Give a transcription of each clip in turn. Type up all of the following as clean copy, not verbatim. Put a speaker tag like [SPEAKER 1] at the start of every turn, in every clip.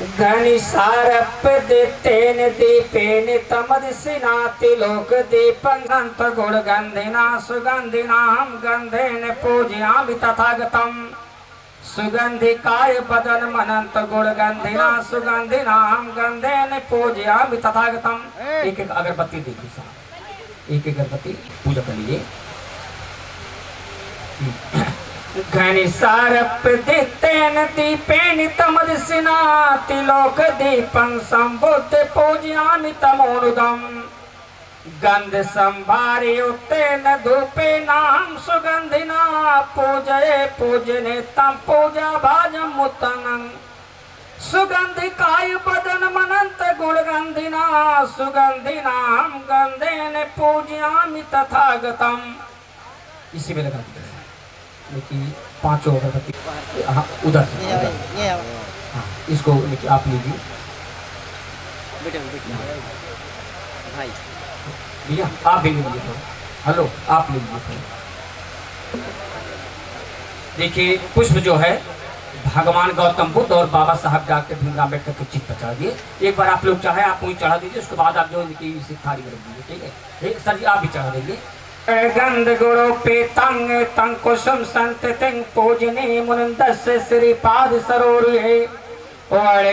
[SPEAKER 1] घनि सारप देतेन दीपेन तमदसिनाति लोक दीपं गंत गुण गंधिना सुगंधिनाम गंधेन पूजयामि तथागतम सुगंधिकाय बदन मनंत गुण गंधिना सुगंधिनाम गंधेन पूजयामि तथागतम। एक एक अगरबत्ती देखिए साहब, एक एक अगरबत्ती पूजा कर लीजिए। घनि सारप दितेन दीपेन तमदसिनाति लोक दीपं संबुद्ध पूजयामि तमोनुदम गंध संभारि उत्तेन धूपेनां सुगंधिना पूजये पूजने तम पूजा भाजम मुत्तंगं सुगंधिकाय बदन मनंत गुणगंधिना सुगंधिनां गंधेन पूजयामि तथागतम। इसी में लगा देखिए पांचों अगरबत्ती, हाँ उधर से हाँ, इसको लेकिन आप लीजिए भाई, भैया आप भी लीजिए थोड़ा, हेलो आप लीजिए थोड़ा। देखिए पुष्प जो है भगवान गौतम बुद्ध और बाबा साहब डॉक्टर भीमराव अम्बेडकर के चित्र पर चढ़ा दिए। एक बार आप लोग चाहे आप वहीं चढ़ा दीजिए, उसके बाद आप जो इनकी थाली में रख दीजिए, ठीक है। सर जी आप भी चढ़ा देंगे। गंध गुणो पेतंग तंग कुसुम संत तिंग पूजने मुनंदस्य श्रीपाद सरोरुहे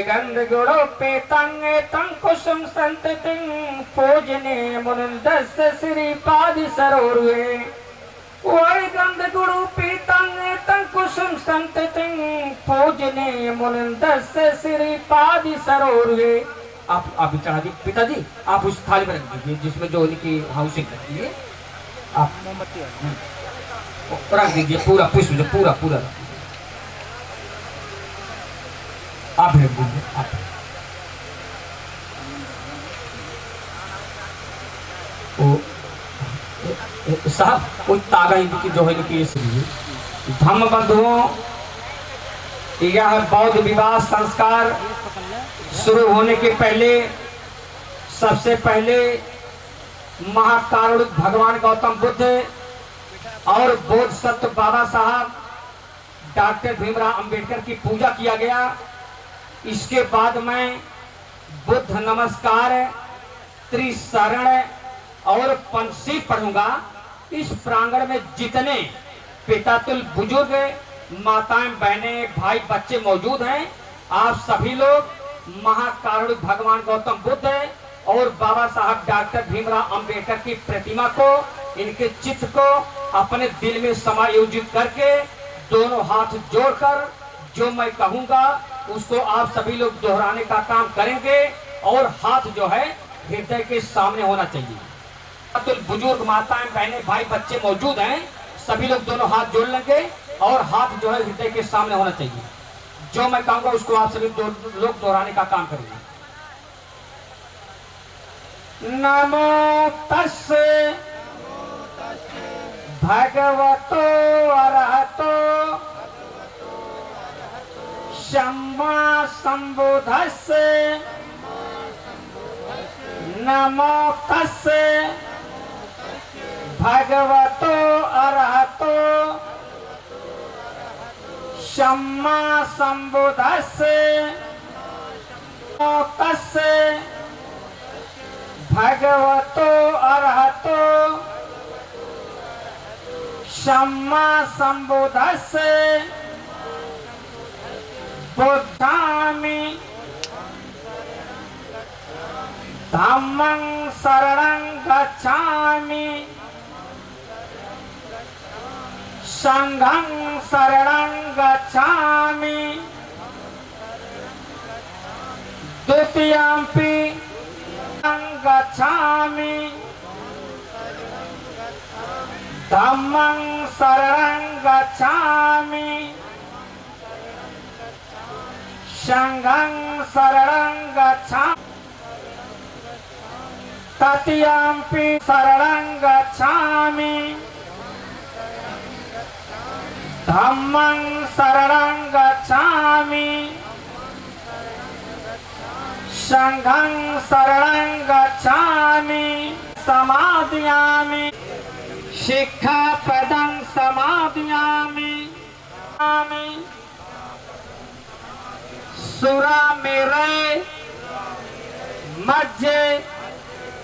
[SPEAKER 1] गंध गुणो पेतंग तंग कुसुम संत तिंग पूजने मुनंदस्य श्रीपाद सरोरुहे गंध गुणो पेतंग तंग कुसुम संत तिंग पूजने मुनंदस्य श्रीपाद सरोरुहे। आप भी चढ़ा दीजिए पिताजी, आप उस थाली में रख दीजिए जिसमें जो उनकी हाउसिंग करती है, आप मोमबत्ती रख दीजिए पूरा पुष्प जो पूरा पूरा आप रख दीजिए। आप साहब कोई तागा इनकी जो है इनकी धम्म बंधुओं, यह बौद्ध विवाह संस्कार शुरू होने के पहले सबसे पहले महाकारुणिक भगवान गौतम बुद्ध और बोधसत्व बाबा साहब डॉक्टर भीमराव अंबेडकर की पूजा किया गया। इसके बाद मैं बुद्ध नमस्कार, त्रिशरण और पंचशील पढ़ूंगा। इस प्रांगण में जितने पितातुल बुजुर्ग, माताएं, बहनें, भाई, बच्चे मौजूद हैं, आप सभी लोग महाकारुणिक भगवान गौतम बुद्ध और बाबा साहब डॉक्टर भीमराव अंबेडकर की प्रतिमा को, इनके चित्र को अपने दिल में समायोजित करके दोनों हाथ जोड़कर जो मैं कहूंगा उसको आप सभी लोग दोहराने का काम करेंगे और हाथ जो है हृदय के सामने होना चाहिए। तो बुजुर्ग, माताएं, बहनें, भाई, बच्चे मौजूद हैं, सभी लोग दोनों हाथ जोड़ लेंगे और हाथ जो है हृदय के सामने होना चाहिए। जो मैं कहूंगा उसको आप सभी लोग दोहराने का काम करेंगे। नमो तस्से भगवतो अरहतो सम्मा संबुद्धस्से नमो तस्से भगवतो अरहतो सम्मा संबुद्धस्से नमो तस्से भगवतो अरहतो सम्मा संबुद्धस्से बुद्धामि धम्मं शरणं गच्छामि संघं शरणं गच्छामि द्वितीयंपि गच्छामि धम्मं शरणं गच्छामि संघं शरणं गच्छामि तृतीयंपि शरणं गच्छामि धम्मं शरणं गच्छामि संघं शरणं गच्छामि समादयामि शिक्षापदं समादयामि सुरा मेरे मध्य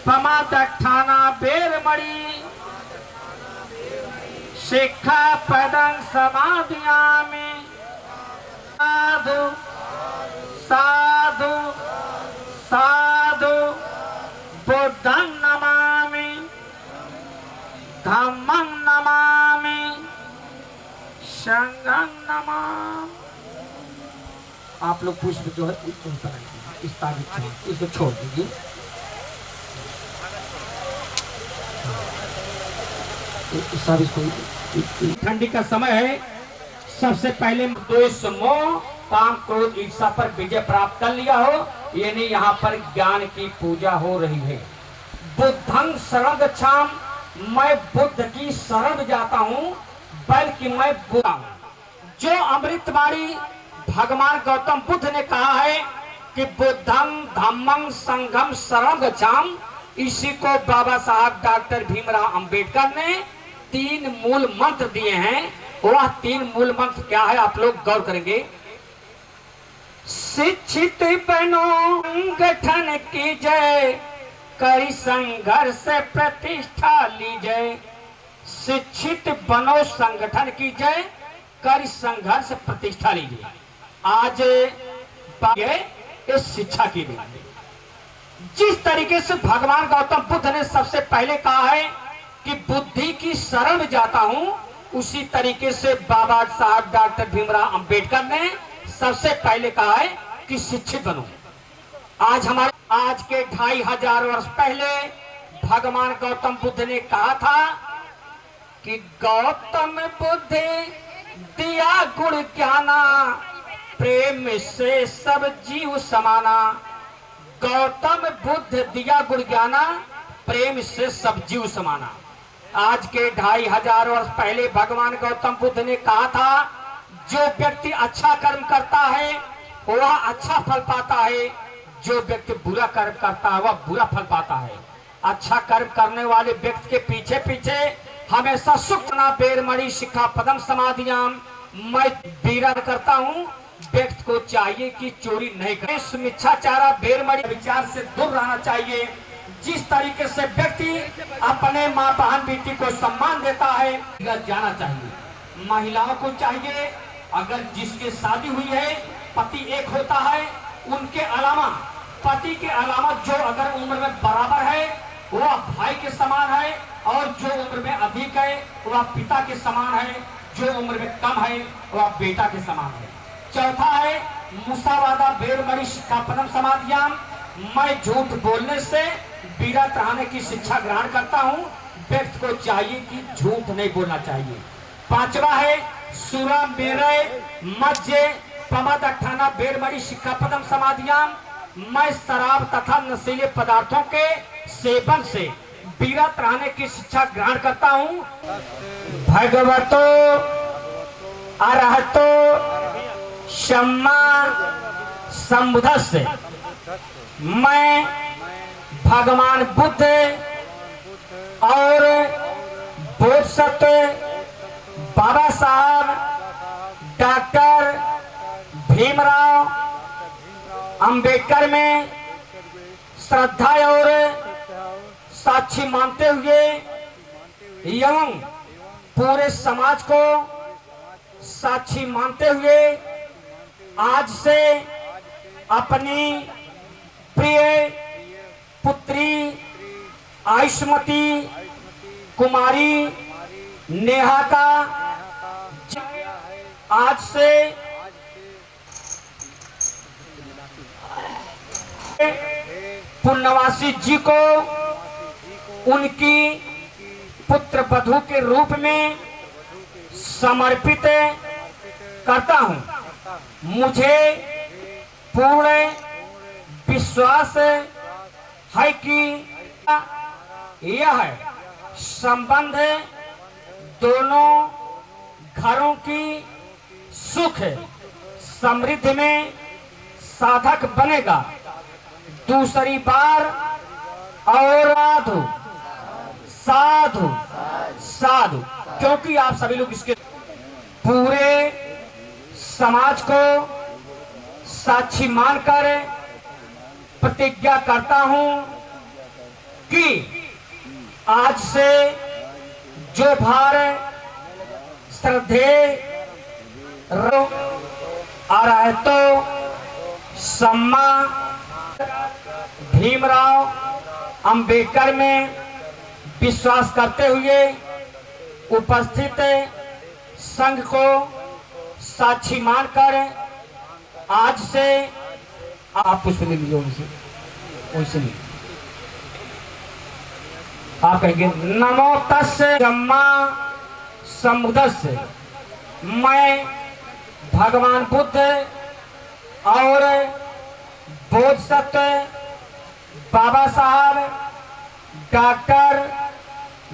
[SPEAKER 1] पमा दठाना बेरमणि शिक्षा पदं समाधिया में साधु साधु साधु बुद्धं नमामि धम्मं नमामि संघं नमामि। आप लोग पुष्प जो है इस तारीख इसको छोड़ दीजिए। ठंडी का समय है। सबसे पहले द्वेष मोह काम क्रोध ईर्षा पर विजय प्राप्त कर लिया हो, यानी यहाँ पर ज्ञान की पूजा हो रही है। बुद्धं शरण गच्छाम, मैं बुद्ध की शरण जाता हूँ, बल्कि मैं बुद्ध हूँ। जो अमृतवाणी भगवान गौतम बुद्ध ने कहा है कि बुद्धं धम्मं संघं शरण गच्छाम, इसी को बाबा साहब डॉक्टर भीमराव अंबेडकर ने 3 मूल मंत्र दिए हैं। वह 3 मूल मंत्र क्या है, आप लोग गौर करेंगे। शिक्षित बनो संगठन की जय, करी संघर्ष प्रतिष्ठा लीजय। शिक्षित बनो संगठन की जय, करी संघर्ष प्रतिष्ठा लीजिए। आज इस शिक्षा की दिन, जिस तरीके से भगवान गौतम बुद्ध ने सबसे पहले कहा है कि बुद्धि की शरण जाता हूं, उसी तरीके से बाबा साहब डॉक्टर भीमराव अंबेडकर ने सबसे पहले कहा है कि शिक्षित बनो। आज के 2500 वर्ष पहले भगवान गौतम बुद्ध ने कहा था कि गौतम बुद्ध दिया गुण ज्ञाना, प्रेम से सब जीव समाना। गौतम बुद्ध दिया गुण ज्ञाना, प्रेम से सब जीव समाना। आज के 2500 वर्ष पहले भगवान गौतम बुद्ध ने कहा था, जो व्यक्ति अच्छा कर्म करता है वह अच्छा फल पाता है, जो व्यक्ति बुरा कर्म करता है वह बुरा फल पाता है। अच्छा कर्म करने वाले व्यक्ति के पीछे पीछे हमेशा सुख ना बेरमणि शिक्षा पदम समाधियाम, मैं विरोध करता हूँ। व्यक्ति को चाहिए कि चोरी नहीं करे, मिथ्याचार बेरमणि विचार से दूर रहना चाहिए। जिस तरीके से व्यक्ति अपने माँ बहन बेटी को सम्मान देता है, जाना चाहिए। महिलाओं को चाहिए, अगर जिसके शादी हुई है पति एक होता है, उनके अलावा पति के अलावा जो अगर उम्र में बराबर है वह भाई के समान है, और जो उम्र में अधिक है वह पिता के समान है, जो उम्र में कम है वह बेटा के समान है। चौथा है मुसावादा बेरमणि शिक्षा पदम समाधियाम, मैं झूठ बोलने से विरत रहने की शिक्षा ग्रहण करता हूँ। व्यक्ति को चाहिए कि झूठ नहीं बोलना चाहिए। 5वां है सुरा मेरे मध्य पमद अठाना बेरमणि शिक्षा पदम समाधियाम, मैं शराब तथा नशीले पदार्थों के सेवन से विरत रहने की शिक्षा ग्रहण करता हूँ। भगवतो अरहतो सम्मा संबुद्धस्य, मैं भगवान बुद्ध और बोधसत्व बाबा साहब डॉक्टर भीमराव अंबेडकर में श्रद्धा और साक्षी मानते हुए एवं पूरे समाज को साक्षी मानते हुए आज से अपनी प्रिय पुत्री आयुष्मती कुमारी नेहा का आज से पुण्यवासी जी को उनकी पुत्र वधू के रूप में समर्पित करता हूं। मुझे पूर्ण विश्वास है कि यह संबंध दोनों घरों की सुख समृद्धि में साधक बनेगा। दूसरी बार और साधु साधु साधु, क्योंकि आप सभी लोग इसके पूरे समाज को साक्षी मानकर प्रतिज्ञा करता हूं कि आज से जो भार श्रद्धेय अरहतो सम्मा भीमराव अंबेडकर में विश्वास करते हुए उपस्थित संघ को साक्षी मानकर आज से आप पुष्प ले लीजिए उनसे नहीं। आप कहेंगे नमो तस्य ब्रह्मा समुद्रस्य। मैं भगवान बुद्ध और बोधिसत्व बाबा साहब डॉक्टर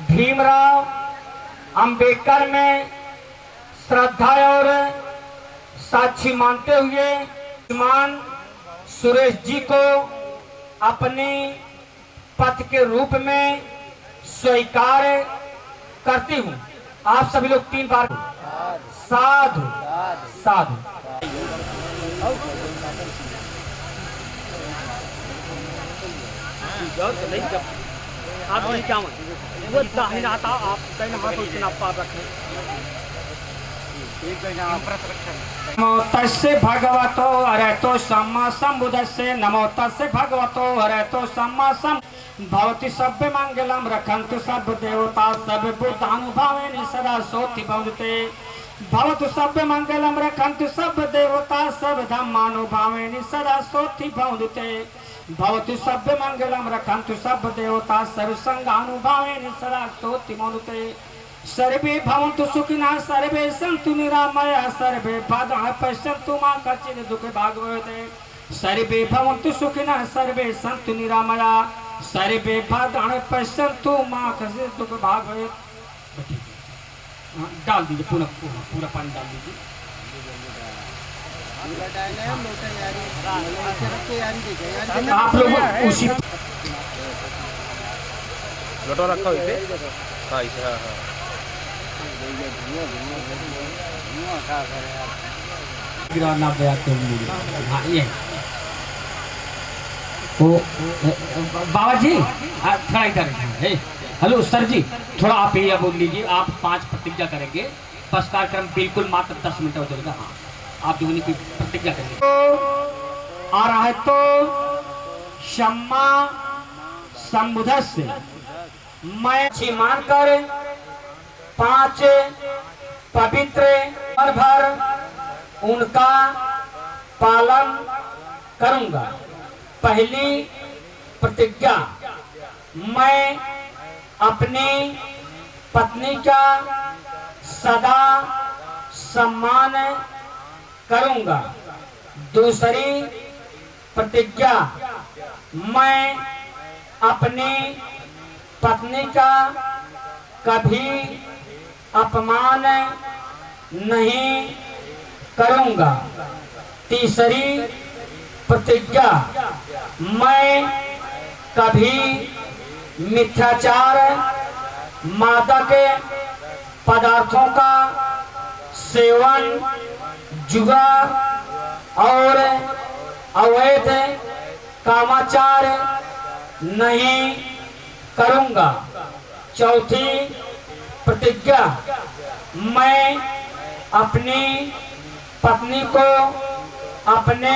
[SPEAKER 1] भीमराव अंबेडकर में श्रद्धा और साक्षी मानते हुए श्रीमान सुरेश जी को अपनी पति के रूप में स्वीकार करती हूँ। आप सभी लोग 3 बार साधु साधु।
[SPEAKER 2] आप क्या वो दाहिने हाथ आप दाहिने हाथ से आप रखें।
[SPEAKER 1] नमो तस्य भगवतो अरहतो सम्मा सम्बुद्धस्य। नमो तस्य भगवतो अरहतो सम्मा भवति सभ्य मंगलम रखन्तु सब देवता सब बुद्धानुभावेन सदा सोति भवते। भवतु सभ्य मंगलम रखन्तु सब देवता सब धम्मानुभावेन सदा सोति भवते। भवतु सभ्य मंगलम रखन्तु सब देवता सब संगानुभावेन सदा सोति भवते। सर्वे भवन्तु सुखिनः सर्वे सन्तु निरामयाः सर्वे भद्राणि पश्यन्तु मा कश्चित् दुःखे भाग्भवेत्। सर्वे भवन्तु सुखिनः सर्वे सन्तु निरामयाः सर्वे भद्राणि पश्यन्तु मा कश्चित् दुःखे भाग्भवेत्। डाल दीजिए पूरा पानी डाल दीजिए। आप लोग उसी
[SPEAKER 2] लोटा रखा हुई थे। हाँ
[SPEAKER 1] गिराना गया तो हाँ ये बाबा जी थोड़ा इधर। हेलो सर जी, थोड़ा आप ये बोल लीजिए। आप 5 प्रतिज्ञा करेंगे। बस कार्यक्रम बिल्कुल मात्र 10 मिनट हो जाएगा। हाँ आप जो की प्रतिज्ञा करेंगे। आ रहा है तो क्षमा समुद्रस्य। मैं मानकर 5 पवित्र और भर उनका पालन करूंगा। पहली प्रतिज्ञा, मैं अपनी पत्नी का सदा सम्मान करूंगा। दूसरी प्रतिज्ञा, मैं अपनी पत्नी का कभी अपमान नहीं करूंगा। तीसरी प्रतिज्ञा, मैं कभी मिथ्याचार मादक पदार्थों का सेवन जुआ और अवैध कामाचार नहीं करूंगा। चौथी प्रतिज्ञा, मैं अपनी पत्नी को अपने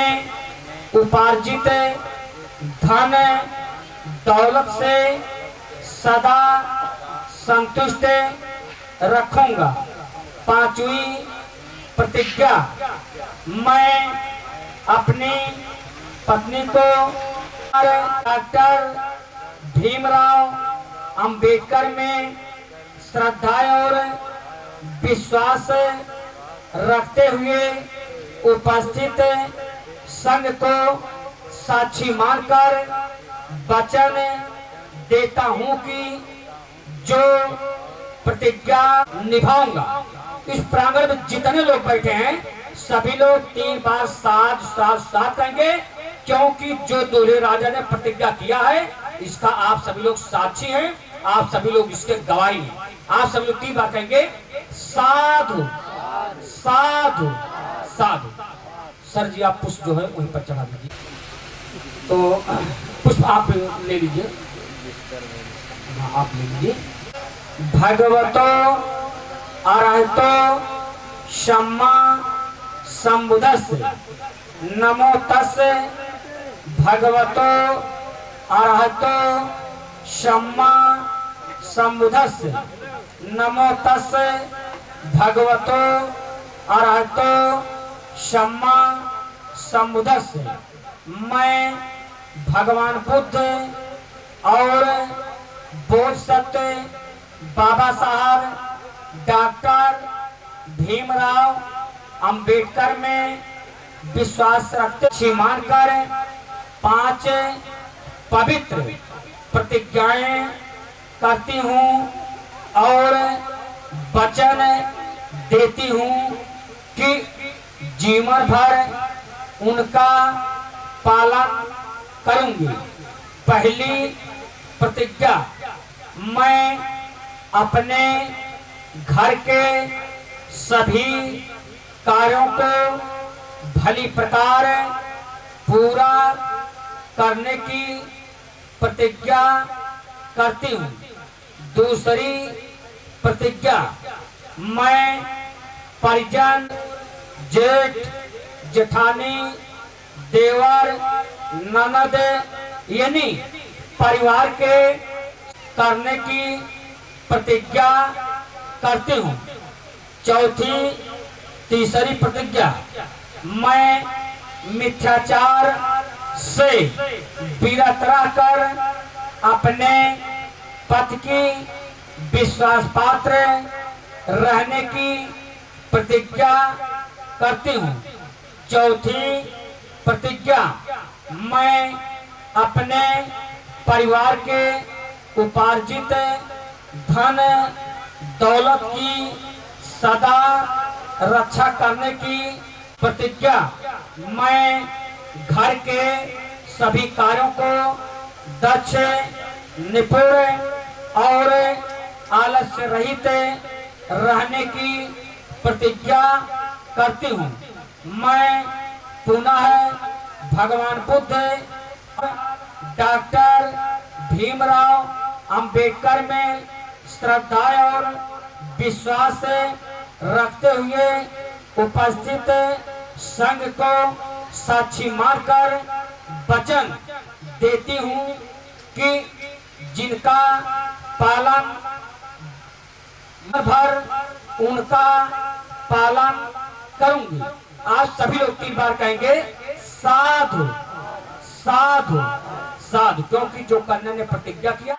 [SPEAKER 1] उपार्जित धन दौलत से सदा संतुष्ट रखूंगा। पांचवी प्रतिज्ञा, मैं अपनी पत्नी को डॉक्टर भीमराव अंबेडकर में श्रद्धा और विश्वास रखते हुए उपस्थित संघ को साक्षी मानकर वचन देता हूं कि जो प्रतिज्ञा निभाऊंगा। इस प्रांगण में जितने लोग बैठे हैं सभी लोग 3 बार साथ साथ साथ कहेंगे, क्योंकि जो दूल्हे राजा ने प्रतिज्ञा किया है इसका आप सभी लोग साक्षी हैं। आप सभी लोग इसके गवाही हैं। आप सभी लोग 3 बार कहेंगे, साधु साधु साधु सर जी आप पुष्प जो है वहीं पर चढ़ा दीजिए। तो पुष्प आप ले लीजिए। हाँ आप ले लीजिए। भगवतो अरहतो सम्मा संबुद्धस्स नमो तस्से भगवतो अरहतो सम्मा संबुद्धस्स नमो तस्से भगवतो अरहतो सम्मा संबुद्धस्स। मैं भगवान बुद्ध और बोधिसत्व बाबा साहब डॉक्टर भीमराव अंबेडकर में विश्वास रखते मानकर 5 पवित्र प्रतिज्ञाएं करती हूँ और वचन देती हूँ कि जीवन भर उनका पालन करूंगी। पहली प्रतिज्ञा, मैं अपने घर के सभी कार्यों को भली प्रकार पूरा करने की प्रतिज्ञा करती हूँ। दूसरी प्रतिज्ञा, मैं परिजन जेठ जेठानी देवर ननद यानी परिवार के करने की प्रतिज्ञा करती हूँ। तीसरी प्रतिज्ञा, मैं मिथ्याचार से विरत रहकर अपने पति की विश्वास पात्र रहने की प्रतिज्ञा करती हूँ। चौथी प्रतिज्ञा, मैं अपने परिवार के उपार्जित धन दौलत की सदा रक्षा करने की प्रतिज्ञा। मैं घर के सभी कार्यों को दक्ष निपुण और आलस्य रहित रहने की प्रतिज्ञा करती हूँ। मैं पुनः भगवान बुद्ध डॉक्टर भीमराव अंबेडकर में श्रद्धा और विश्वास रखते हुए उपस्थित संघ को साक्षी मानकर वचन देती हूँ कि जिनका पालन भर उनका पालन करूंगी। आज सभी लोग 3 बार कहेंगे साधु साधु साधु, क्योंकि जो कन्या ने प्रतिज्ञा किया।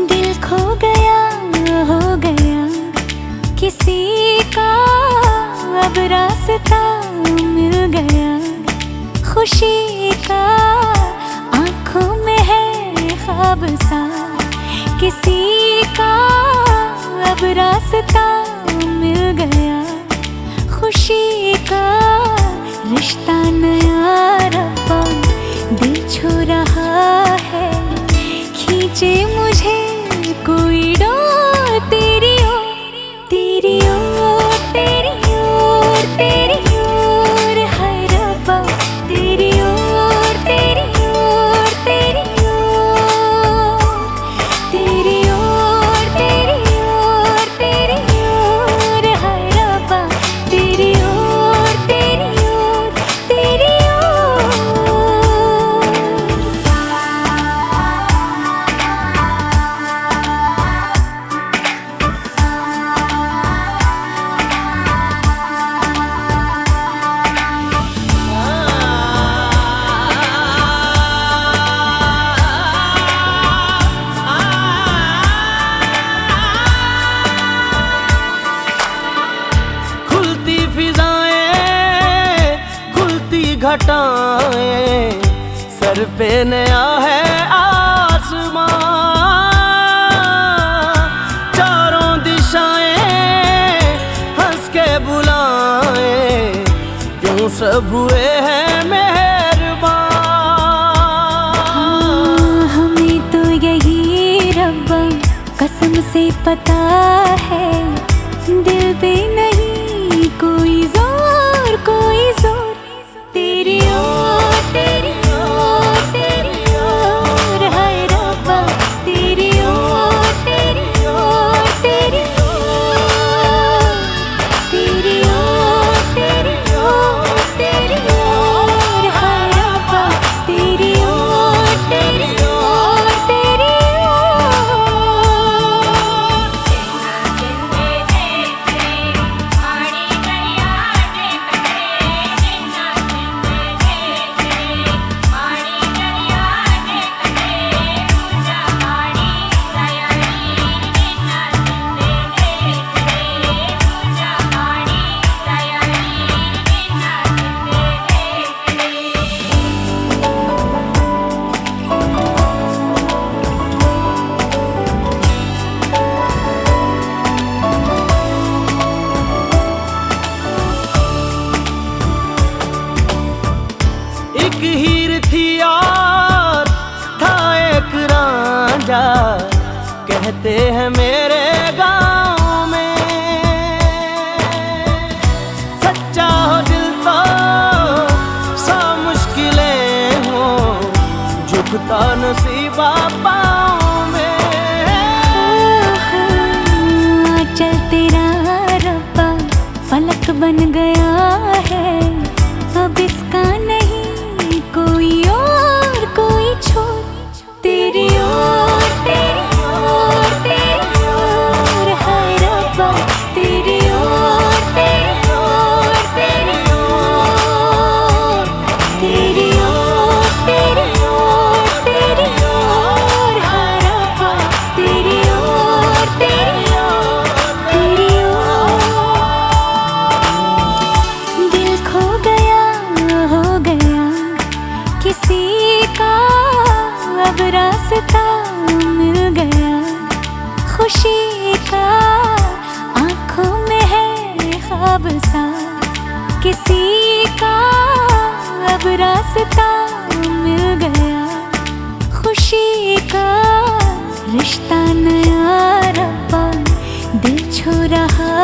[SPEAKER 3] दिल खो गया हो गया किसी का, अब रास्ता मिल गया खुशी का। आँखों में है ख्वाब सा किसी का, अब रास्ता मिल गया खुशी का। रिश्ता नया रब्बा दिल छू रहा है, खींचे मुझे कोई डोर तेरी ओर तेरी ओर तेरी ओर तेरी ओर है रब्बा तेरी ओर तेरी ओर तेरी ओर तेरी ओर तेरी ओर तेरी ओर है रब्बा तेरी ओर तेरी ओर तेरी ओर।
[SPEAKER 4] खुलती फिजाएं खुलती घटाएं, सर पे नया है आसमां। चारों दिशाएं हंस के बुलाएं, सब हुए हैं मेहरबान।
[SPEAKER 3] हमें तो यही रब्बा कसम से पता है, दिल पे नहीं कोई जोर कोई जोर, तेरी ओर तेरी ओर तेरी ओर, हाय रब्बा तेरी ओर तेरी ओर तेरी ओर, तेरी ओर तेरी ओर तेरी ओर, हाय रब्बा तेरी ओर तेरी ओर तेरी ओर।
[SPEAKER 4] एक हीर थी और था एक रांझा, कहते हैं मेरे गांव में। सच्चा हो दिल तो सा मुश्किलें हो, झुकता नसीबा पाँव में।
[SPEAKER 3] चल तेरा रब्बा फलक बन गया है, अब इसका नहीं कोई और कोई छोर, तेरी ओर तेरी ओर तेरी ओर, हाय रब्बा तेरी ओर तेरी ओर तेरी ओर, तेरी ओर तेरी ओर तेरी ओर, हाय रब्बा तेरी ओर तेरी ओर तेरी ओर। दिल खो गया हो गया किसी का, अब रास्ता मिल गया खुशी का, आँखों में है ख्वाब सा किसी का, अब रास्ता मिल गया खुशी का। रिश्ता नया रब्बा दिल छू रहा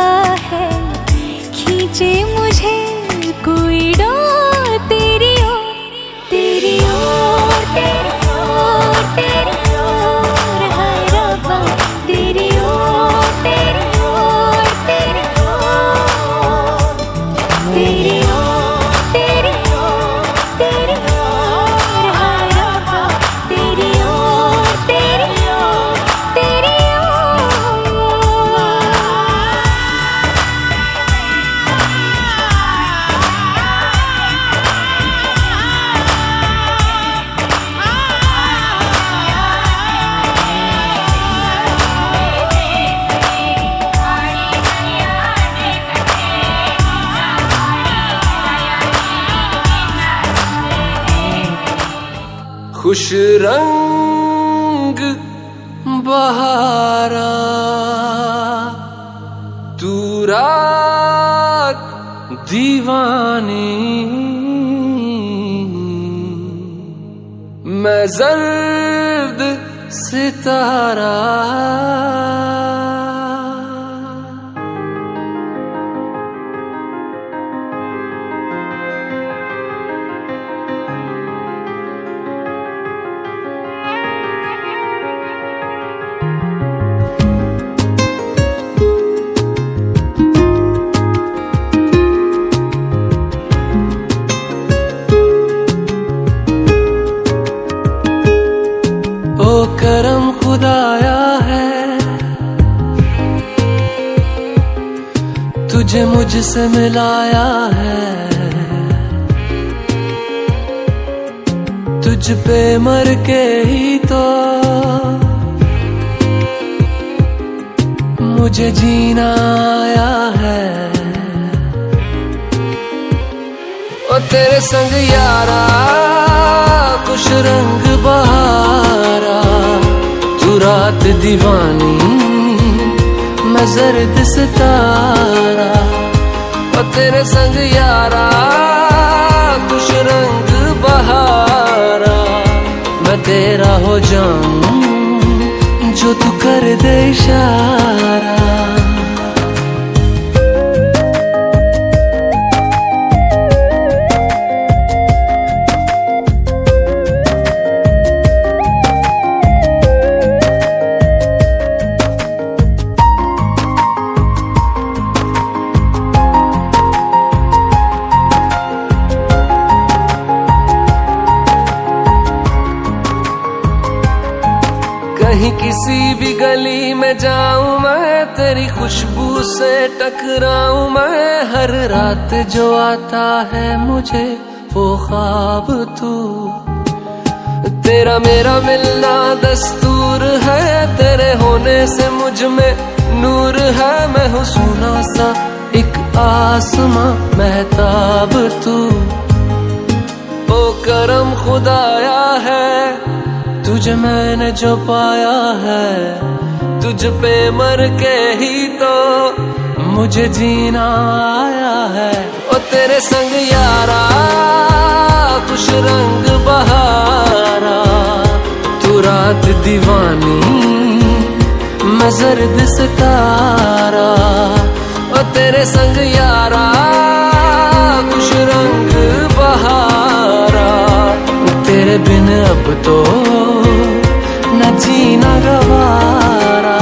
[SPEAKER 3] है, खींचे मुझे कोई डोर, तेरी ओर तेरी ओर तेरी ओर तेरी ओर, हाय रब्बा तेरी ओर तेरी ओर तेरी ओर, तेरी ओर तेरी ओर तेरी ओर, हाय रब्बा तेरी ओर तेरी ओर तेरी ओर।
[SPEAKER 4] खुश रंग बहारा तू रात दीवानी, मैं जर्द सितारा। करम खुदाया है तुझे मुझसे मिलाया है, तुझ पे मर के ही तो मुझे जीना आया है। ओ तेरे संग यारा खुश रंग बहारा, तू रात दीवानी मैं जर्द सितारा। ओ तेरे संग यारा कुछ रंग बहारा, मैं तेरा हो जाऊं जो तू कर दे इशारा। कहीं किसी भी गली में जाऊं मैं, तेरी खुशबू से टकराऊं मैं, हर रात जो आता है मुझे वो ख्वाब तू। तेरा मेरा मिलना दस्तूर है, तेरे होने से मुझ में नूर है, मैं हूँ सोना सा एक आसमां महताब तू। ओ करम खुदाया है तुझे मैंने जो पाया है, तुझ पे मर के ही तो मुझे जीना आया है। ओ तेरे संग यारा कुछ रंग बहारा, तू रात दीवानी मैं जर्द सितारा। ओ तेरे संग यारा कुछ रंग बहारा, तेरे बिन अब तो न जीना गवारा।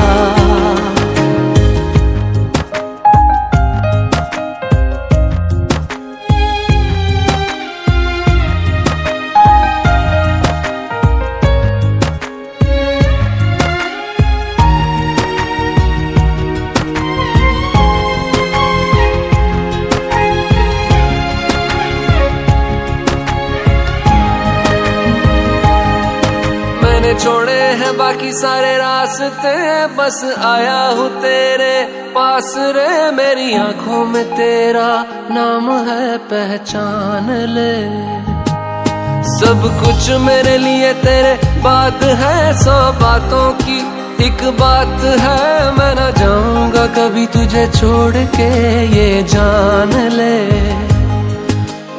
[SPEAKER 4] छोड़े हैं बाकी सारे रास्ते, बस आया हूँ तेरे पास रे। मेरी आंखों में तेरा नाम है पहचान ले, सब कुछ मेरे लिए तेरे बात है। 100 बातों की एक बात है, मैं ना जाऊंगा कभी तुझे छोड़ के ये जान ले।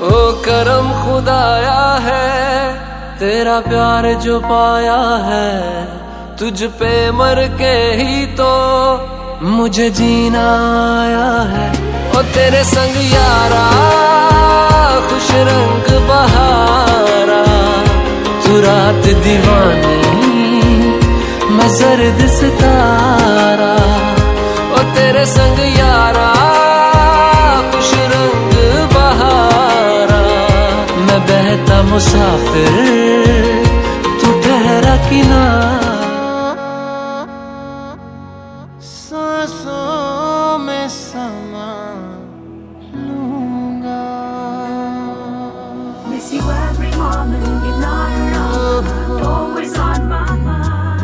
[SPEAKER 4] ओ करम खुदाया है तेरा प्यार जो पाया है, तुझ पे मर के ही तो मुझे जीना आया है। ओ तेरे संग यारा खुश रंग बहारा, तू रात दीवानी मैं जर्द सितारा। ओ तेरे संग यारा खुश रंग बहारा, मैं बहता मुसाफिर तू ठहरा किनारा। सांसों में समा लूंगा।
[SPEAKER 5] Miss you every moment you're not around, always on my mind.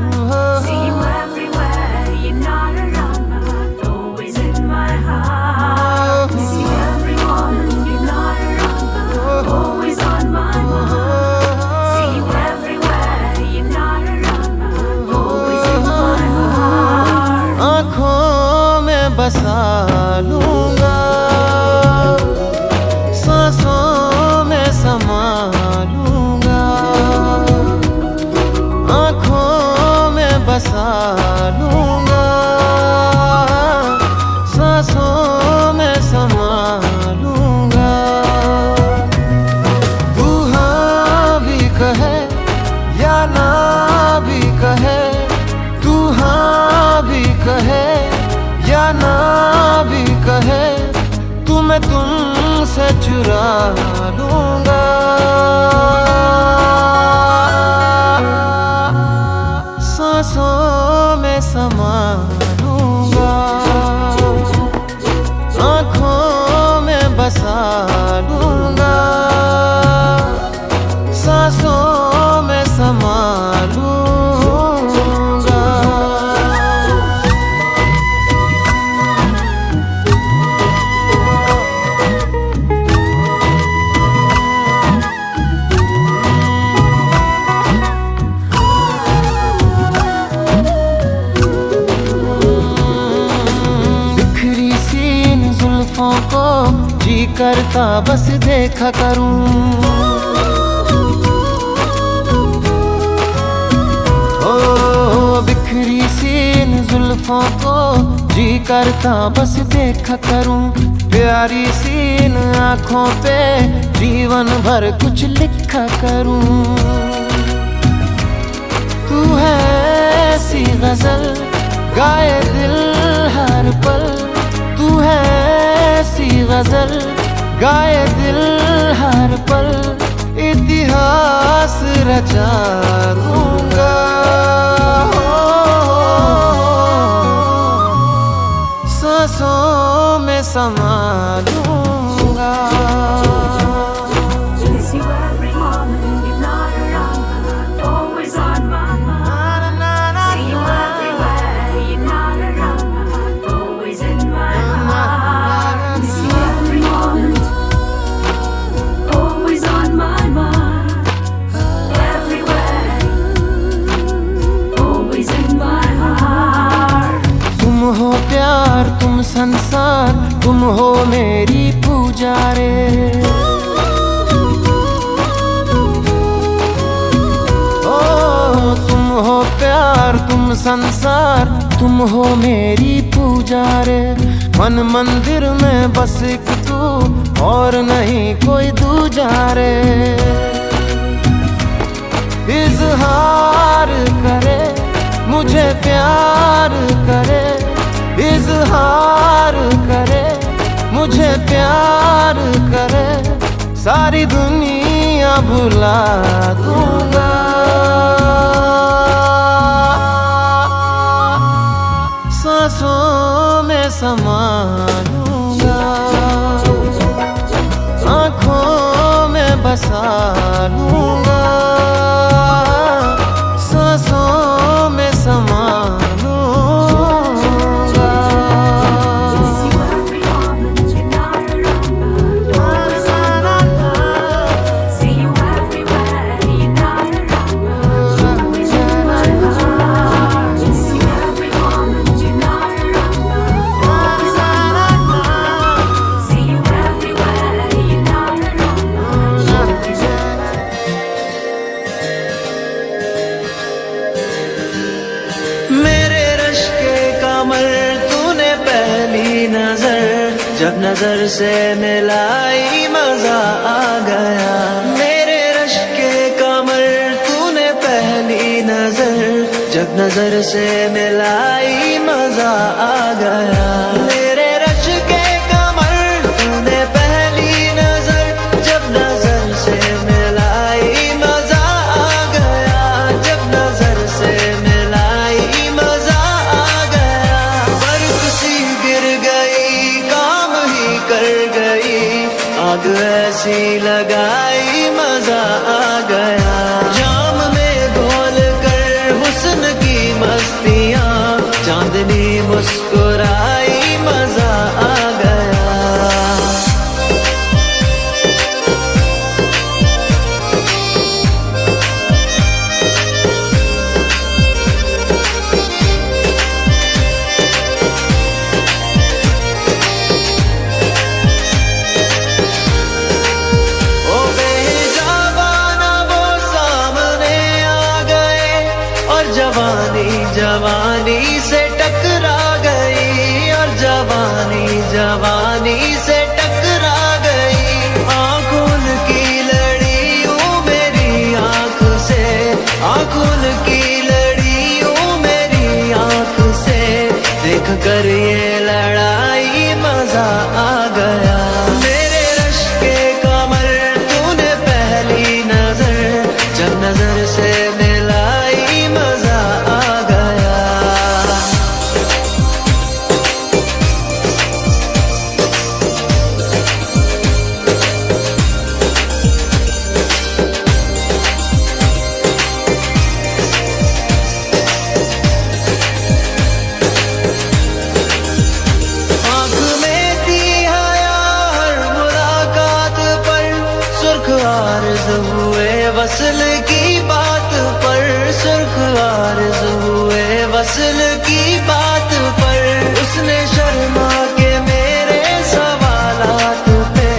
[SPEAKER 5] See you everywhere you're not around, but always in my heart. Miss you every moment you're not around, but always on my mind. See you everywhere you're not around, but always in my heart.
[SPEAKER 6] आँखों में बसा लूंगा, सांसों में समा लूंगा। आँखों में बसा लूंगा, सांसों में समा लूंगा। तू हाँ भी कहे या ना भी कहे, तू हाँ भी कहे या ना भी कहे, तू मैं तुमसे चुरा लूंगा। सांसों में समा लूंगा, आँखों में बसा लूंगा, सांसों में समा लूंगा। करता बस देखा करूं। ओ बिखरी सी इन जुल्फों को जी करता बस देखा करूं। प्यारी सी इन आँखों पे जीवन भर कुछ लिखा करूं। तू है ऐसी गजल गाए दिल हर पल। तू है ऐसी गजल गाए दिल हर पल। इतिहास रचा दूंगा, सांसों में समा लूंगा।
[SPEAKER 5] Miss you every moment, you're not around, but always on my mind. See you everywhere, you're not around, but always in my heart. Miss you every moment, always on my mind. Everywhere, always in my heart.
[SPEAKER 6] तुम हो प्यार, तुम संसार, तुम हो मेरी पूजा रे। ओ तुम हो प्यार, तुम संसार, तुम हो मेरी पूजा रे। मन मंदिर में बस एक तू और नहीं कोई दूजा रे। इजहार करे मुझे प्यार करे। इजहार करे मुझे प्यार करे। सारी दुनिया भुला दूंगा, सांसों में समा लूंगा। आँखों में बसा लूंगा, सांसों में समा
[SPEAKER 5] Miss you every moment, you're not around, but always on my mind. See you everywhere, you're not around, but always in my heart. Miss you every moment, you're not around, but always on my mind. See you everywhere, you're not around, but always in my heart.
[SPEAKER 6] मेरे rush के कमर तूने पहली नजर जब नजर से मिलाई मजा आ गया। मेरे रश के कमर तूने पहली नजर जब नजर से मिलाई मजा आ गया। मेरे रश के कमर तूने पहली नजर जब नजर से मिलाई मजा आ गया। जब नजर से मिलाई मजा आ गया। बर्फ सी गिर गई, काम ही कर गई, आग ऐसी लगाई मजा आ गया। जाम में घोल कर हुस्न की मस्तियाँ, चांदनी मुस्कुराई मजा आ गया। ओ बेजाबाना वो सामने आ गए और जवानी जवानी से टकरा गई। और जवानी जवानी से टकरा गई। आँखों की लड़ियों मेरी आँख से, आँखों की लड़ियों मेरी आँख से देख कर ये लड़ाई मजा आ गया। मेरे रश के कमर तूने पहली नजर जब नजर से मिलाई मजा आ गया। आँख में थी हया हर मुलाकात पर, सुर्ख आर्ज़ हुए वसल की बात पर। सुर्ख आर्ज़ हुए वसल की बात पर। उसने शर्मा के मेरे सवालात पे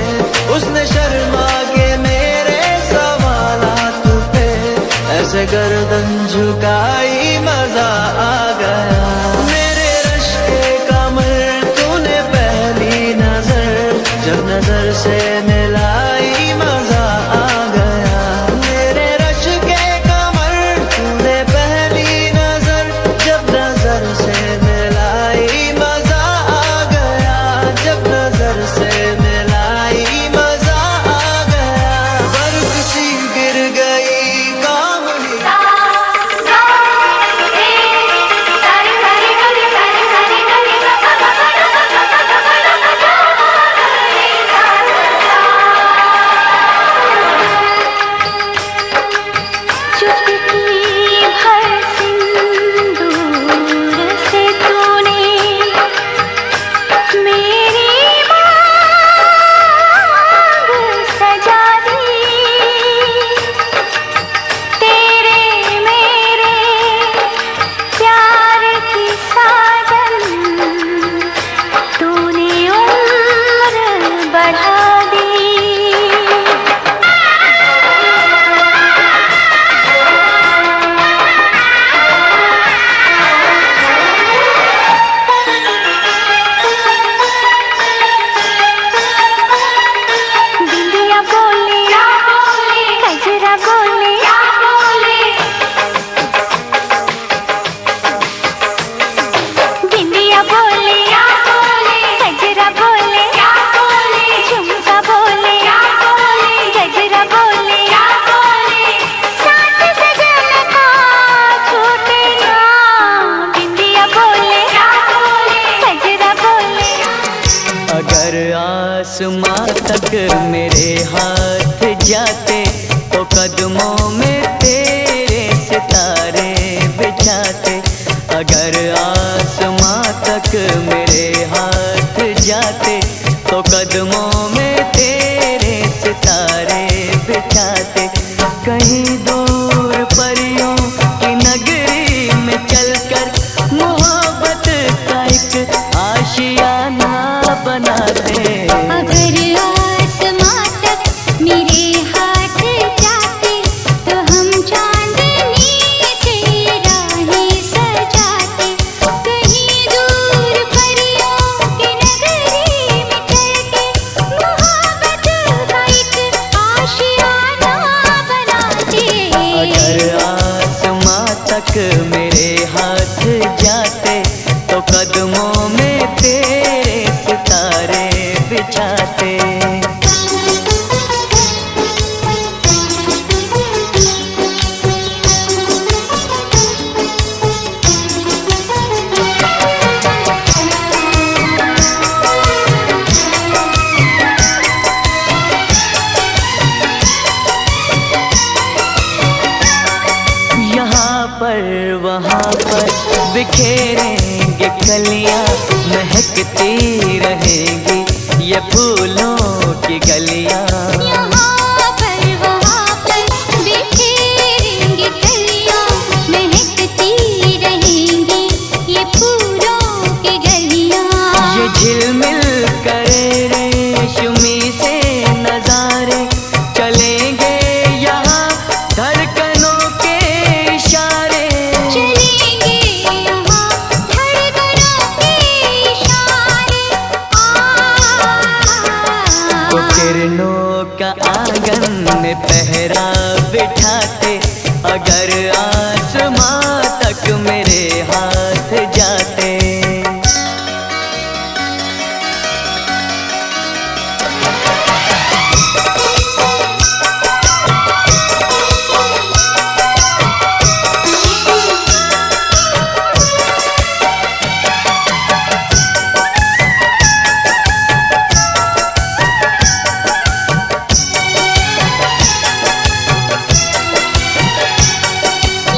[SPEAKER 6] बिछाते, कहीं दूर परियों की नगरी में चलकर मोहब्बत का एक आशियाना बनाते।
[SPEAKER 3] अगर आसमां तक मेरे हाथ जाते तो हम चांदनी से राहें सजाते, कहीं दूर परियों की नगरी में चलके मोहब्बत का एक आशियाना बनाते।
[SPEAKER 6] अगर आसमां तक मेरे हाथ जाते तो कदमों में तेरे सितारे बिछाते। यहाँ पर वहाँ पर बिखेरेंगे कलियाँ, महकती रहेंगी ये फूलों की गलियाँ।
[SPEAKER 3] यहाँ पर वहाँ पर बिखेरेंगे कलियाँ, महकती रहेंगी ये फूलों की गलियाँ।
[SPEAKER 6] ये झिलमिल करे रेशमी से नजारे, चलेंगे यहाँ धड़कनों के इशारे।
[SPEAKER 3] चलेंगे यहाँ धड़कनों के इशारे।
[SPEAKER 6] वो किरणों का आंगन में पहरा बिठाते, अगर आसमां तक मेरे हाथ जाते।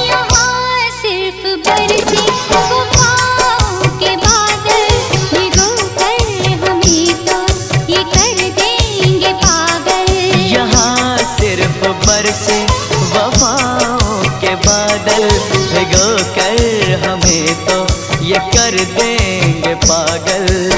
[SPEAKER 3] यहाँ सिर्फ बरसे वफाओं के बादल, भिगो कर हमें तो ये कर देंगे पागल।
[SPEAKER 6] यहाँ सिर्फ बरसे वफाओं के बादल, भिगो कर हमें तो ये कर देंगे पागल।